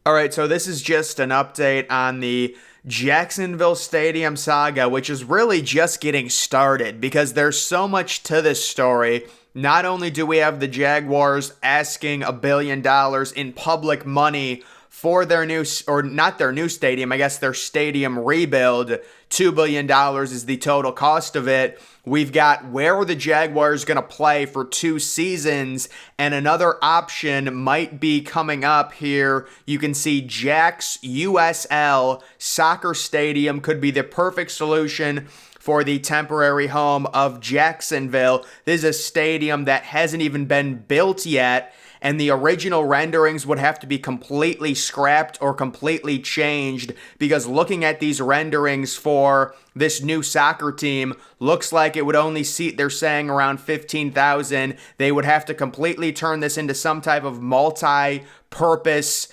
All right, so this is just an update on the Jacksonville Stadium saga, which is really just getting started because there's so much to this story. Not only do we have the Jaguars asking $1 billion in public money for their new, or not their new stadium, I guess their stadium rebuild. $2 billion is the total cost of it. We've got where are the Jaguars going to play for 2 seasons, and another option might be coming up here. You can see Jack's USL Soccer Stadium could be the perfect solution for the temporary home of Jacksonville. This is a stadium that hasn't even been built yet, and the original renderings would have to be completely scrapped or completely changed because looking at these renderings for this new soccer team looks like it would only seat, they're saying, around 15,000. They would have to completely turn this into some type of multi-purpose,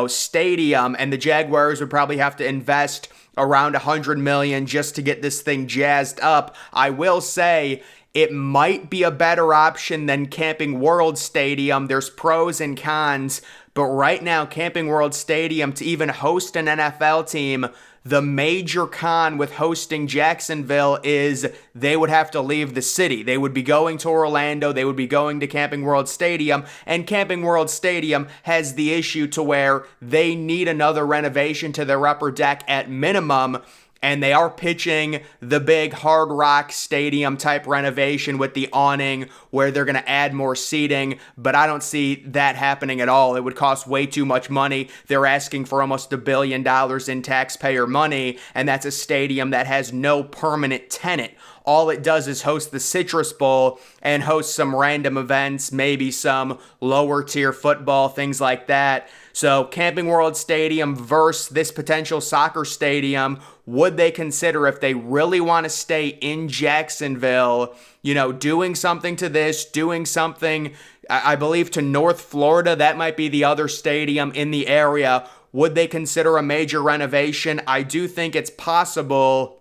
stadium, and the Jaguars would probably have to invest around $100 million just to get this thing jazzed up. I will say it might be a better option than Camping World Stadium. There's pros and cons, but right now, Camping World Stadium, to even host an NFL team, the major con with hosting Jacksonville is they would have to leave the city. They would be going to Orlando. They would be going to Camping World Stadium. And Camping World Stadium has the issue to where they need another renovation to their upper deck at minimum. And they are pitching the big Hard Rock Stadium type renovation with the awning where they're going to add more seating, but I don't see that happening at all. It would cost way too much money. They're asking for almost $1 billion in taxpayer money, and that's a stadium that has no permanent tenant. All it does is host the Citrus Bowl and host some random events, maybe some lower tier football, things like that. So Camping World Stadium versus this potential soccer stadium, would they consider, if they really want to stay in Jacksonville, doing something to this, doing something, I believe, to North Florida? That might be the other stadium in the area. Would they consider a major renovation? I do think it's possible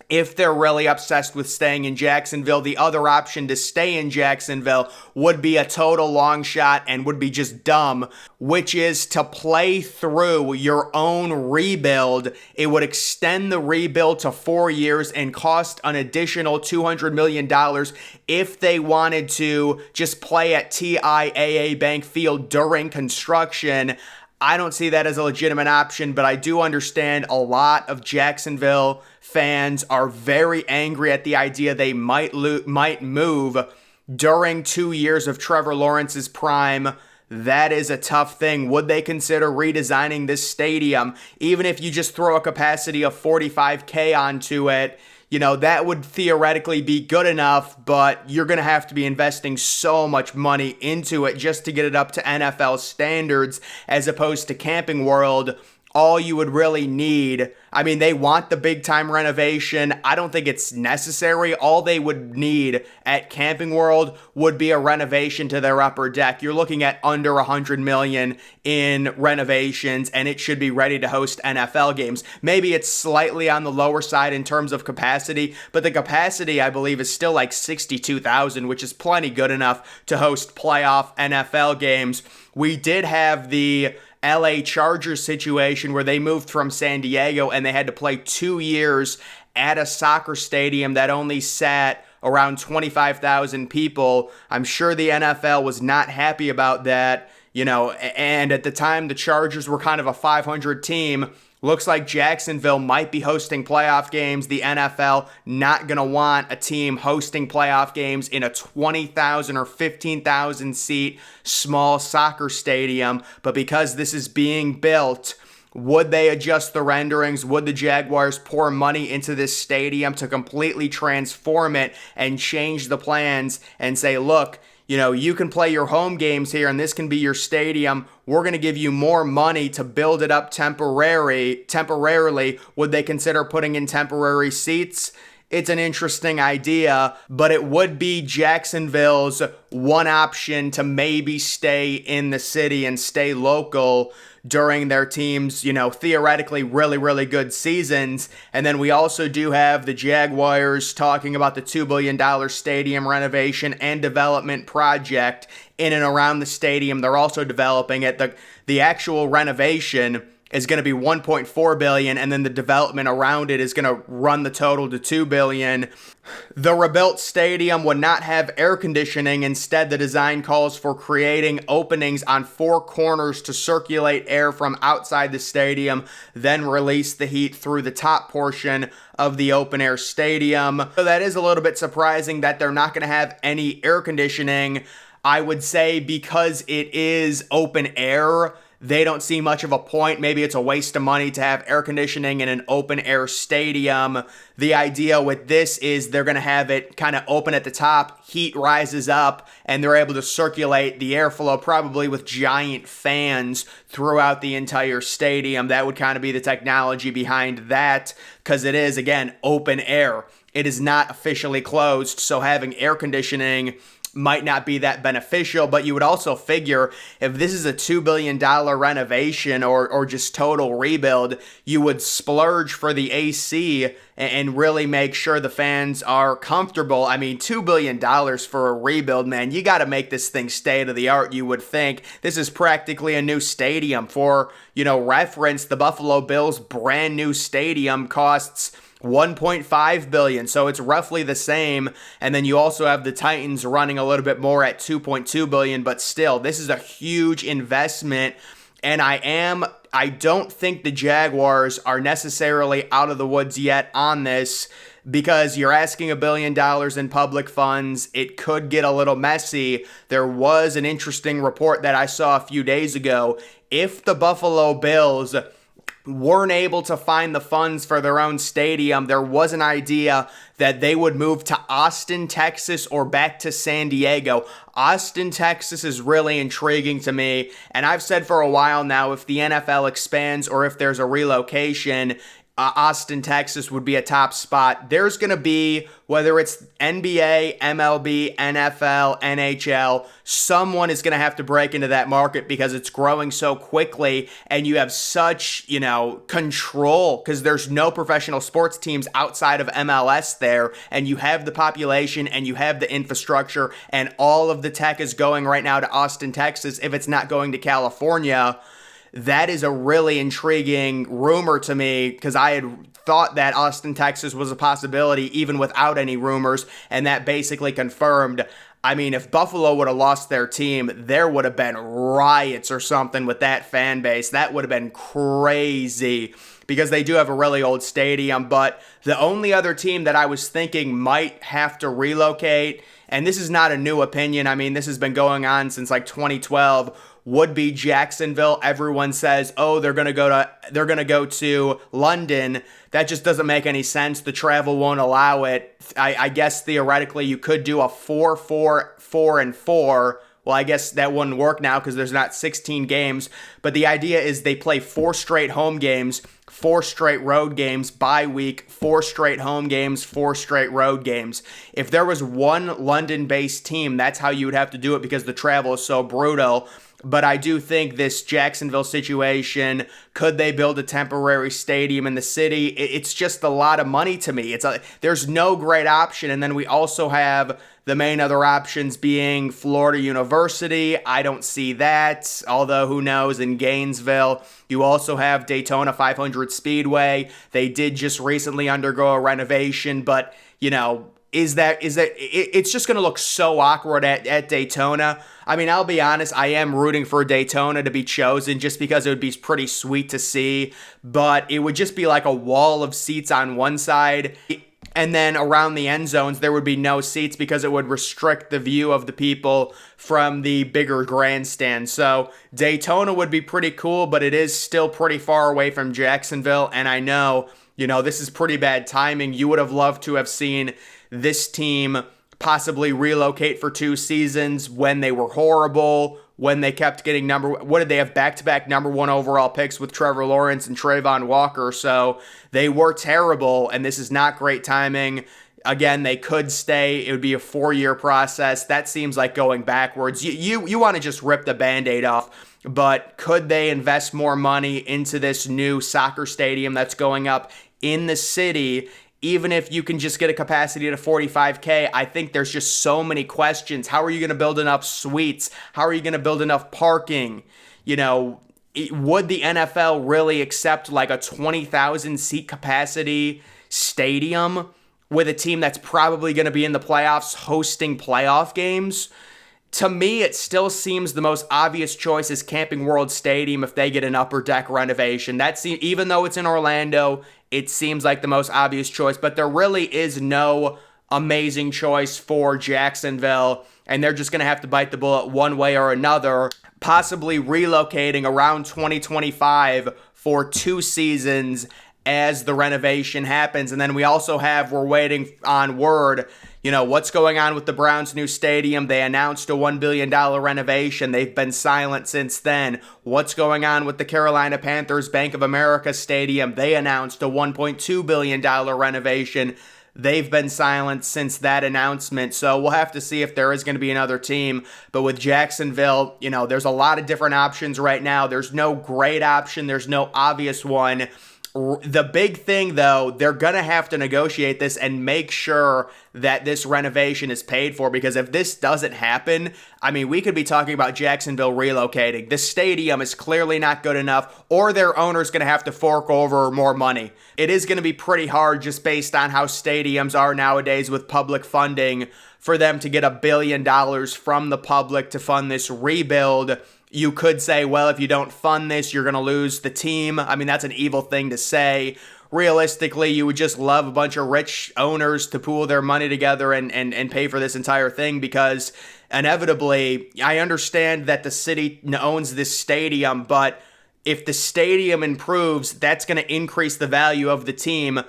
if they're really obsessed with staying in Jacksonville. The other option to stay in Jacksonville would be a total long shot and would be just dumb, which is to play through your own rebuild. It would extend the rebuild to 4 years and cost an additional $200 million if they wanted to just play at TIAA Bank Field during construction. I don't see that as a legitimate option, but I do understand a lot of Jacksonville fans are very angry at the idea they might move during 2 years of Trevor Lawrence's prime. That is a tough thing. Would they consider redesigning this stadium? Even if you just throw a capacity of 45K onto it, that would theoretically be good enough, but you're going to have to be investing so much money into it just to get it up to NFL standards, as opposed to Camping World. All you would really need, they want the big time renovation. I don't think it's necessary. All they would need at Camping World would be a renovation to their upper deck. You're looking at under $100 million in renovations, and it should be ready to host NFL games. Maybe it's slightly on the lower side in terms of capacity, but the capacity, I believe, is still like 62,000, which is plenty good enough to host playoff NFL games. We did have the LA Chargers situation where they moved from San Diego and they had to play 2 years at a soccer stadium that only sat around 25,000 people. I'm sure the NFL was not happy about that, and at the time the Chargers were kind of a 500 team. Looks like Jacksonville might be hosting playoff games. The NFL not going to want a team hosting playoff games in a 20,000 or 15,000 seat small soccer stadium. But because this is being built, would they adjust the renderings? Would the Jaguars pour money into this stadium to completely transform it and change the plans and say, look, you can play your home games here and this can be your stadium. We're going to give you more money to build it up temporarily. Would they consider putting in temporary seats? it's an interesting idea, but it would be Jacksonville's one option to maybe stay in the city and stay local during their team's, theoretically really, really good seasons. And then we also do have the Jaguars talking about the $2 billion stadium renovation and development project in and around the stadium. They're also developing it. The actual renovation is going to be 1.4 billion, and then the development around it is going to run the total to 2 billion. The rebuilt stadium would not have air conditioning. Instead, the design calls for creating openings on four corners to circulate air from outside the stadium, then release the heat through the top portion of the open air stadium. So that is a little bit surprising that they're not going to have any air conditioning. I would say because it is open air, they don't see much of a point. Maybe it's a waste of money to have air conditioning in an open air stadium. The idea with this is they're going to have it kind of open at the top, heat rises up, and they're able to circulate the airflow probably with giant fans throughout the entire stadium. That would kind of be the technology behind that, because it is, again, open air. It is not officially closed, so having air conditioning might not be that beneficial, but you would also figure if this is a $2 billion renovation or just total rebuild, you would splurge for the AC and really make sure the fans are comfortable. I mean, $2 billion for a rebuild, man, you got to make this thing state of the art, you would think. This is practically a new stadium. For, reference, the Buffalo Bills' brand new stadium costs $1.5 billion, so it's roughly the same. And then you also have the Titans running a little bit more at $2.2 billion, but still, this is a huge investment. And I don't think the Jaguars are necessarily out of the woods yet on this, because you're asking $1 billion in public funds. It could get a little messy. There was an interesting report that I saw a few days ago. If the Buffalo Bills weren't able to find the funds for their own stadium, there was an idea that they would move to Austin, Texas, or back to San Diego. Austin, Texas is really intriguing to me, and I've said for a while now, if the NFL expands or if there's a relocation, Austin, Texas would be a top spot. There's going to be, whether it's NBA, MLB, NFL, NHL, someone is going to have to break into that market because it's growing so quickly, and you have such, control, because there's no professional sports teams outside of MLS there, and you have the population and you have the infrastructure, and all of the tech is going right now to Austin, Texas, if it's not going to California. That is a really intriguing rumor to me, because I had thought that Austin, Texas was a possibility even without any rumors, and that basically confirmed. I mean, if Buffalo would have lost their team, there would have been riots or something with that fan base. That would have been crazy, because they do have a really old stadium. But the only other team that I was thinking might have to relocate, and this is not a new opinion, I mean, this has been going on since like 2012, would be Jacksonville. Everyone says, oh, they're gonna go to London. That just doesn't make any sense. The travel won't allow it. I guess theoretically you could do a 4-4-4-4. Well, I guess that wouldn't work now because there's not 16 games. But the idea is they play 4 straight home games, 4 straight road games, bye week, 4 straight home games, 4 straight road games. If there was one London-based team, that's how you would have to do it, because the travel is so brutal. But I do think this Jacksonville situation, could they build a temporary stadium in the city? It's just a lot of money to me. There's no great option. And then we also have the main other options being Florida University. I don't see that, although who knows, in Gainesville. You also have Daytona 500 Speedway. They did just recently undergo a renovation, but, it's just going to look so awkward at Daytona. I mean, I'll be honest, I am rooting for Daytona to be chosen just because it would be pretty sweet to see, but it would just be like a wall of seats on one side, and then around the end zones there would be no seats because it would restrict the view of the people from the bigger grandstand. So Daytona would be pretty cool, but it is still pretty far away from Jacksonville, and I know, this is pretty bad timing. You would have loved to have seen this team possibly relocate for 2 seasons when they were horrible, when they kept getting what did they have, back-to-back number one overall picks with Trevor Lawrence and Trayvon Walker. So they were terrible, and this is not great timing. Again, they could stay. It would be a 4-year process. That seems like going backwards. You want to just rip the Band-Aid off, but could they invest more money into this new soccer stadium that's going up in the city? Even if you can just get a capacity to 45K, I think there's just so many questions. How are you going to build enough suites? How are you going to build enough parking? You know, would the NFL really accept like a 20,000 seat capacity stadium with a team that's probably going to be in the playoffs hosting playoff games? To me, it still seems the most obvious choice is Camping World Stadium if they get an upper deck renovation. Even though it's in Orlando, it seems like the most obvious choice, but there really is no amazing choice for Jacksonville, and they're just going to have to bite the bullet one way or another, possibly relocating around 2025 for 2 seasons as the renovation happens. And then we're waiting on word, what's going on with the Browns' new stadium. They announced a $1 billion renovation. They've been silent since then. What's going on with the Carolina Panthers' Bank of America Stadium? They announced a $1.2 billion renovation. They've been silent since that announcement. So we'll have to see if there is going to be another team. But with Jacksonville, there's a lot of different options right now. There's no great option. There's no obvious one. The big thing, though, they're going to have to negotiate this and make sure that this renovation is paid for, because if this doesn't happen, I mean, we could be talking about Jacksonville relocating. The stadium is clearly not good enough, or their owner's going to have to fork over more money. It is going to be pretty hard, just based on how stadiums are nowadays with public funding, for them to get $1 billion from the public to fund this rebuild. You could say, well, if you don't fund this, you're going to lose the team. I mean, that's an evil thing to say. Realistically, you would just love a bunch of rich owners to pool their money together and pay for this entire thing, because inevitably, I understand that the city owns this stadium, but if the stadium improves, that's going to increase the value of the team,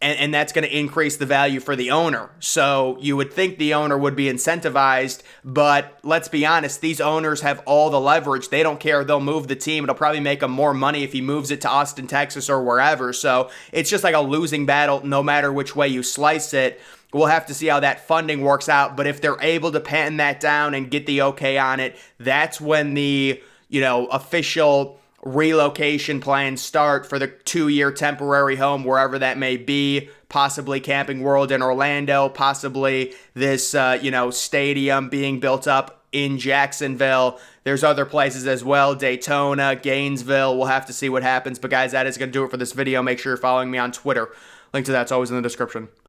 and that's going to increase the value for the owner. So you would think the owner would be incentivized, but let's be honest, these owners have all the leverage. They don't care. They'll move the team. It'll probably make them more money if he moves it to Austin, Texas, or wherever. So it's just like a losing battle no matter which way you slice it. We'll have to see how that funding works out. But if they're able to pen that down and get the okay on it, that's when the, official relocation plans start for the 2-year temporary home, wherever that may be, possibly Camping World in Orlando, possibly this, stadium being built up in Jacksonville. There's other places as well, Daytona, Gainesville. We'll have to see what happens. But guys, that is going to do it for this video. Make sure you're following me on Twitter. Link to that's always in the description.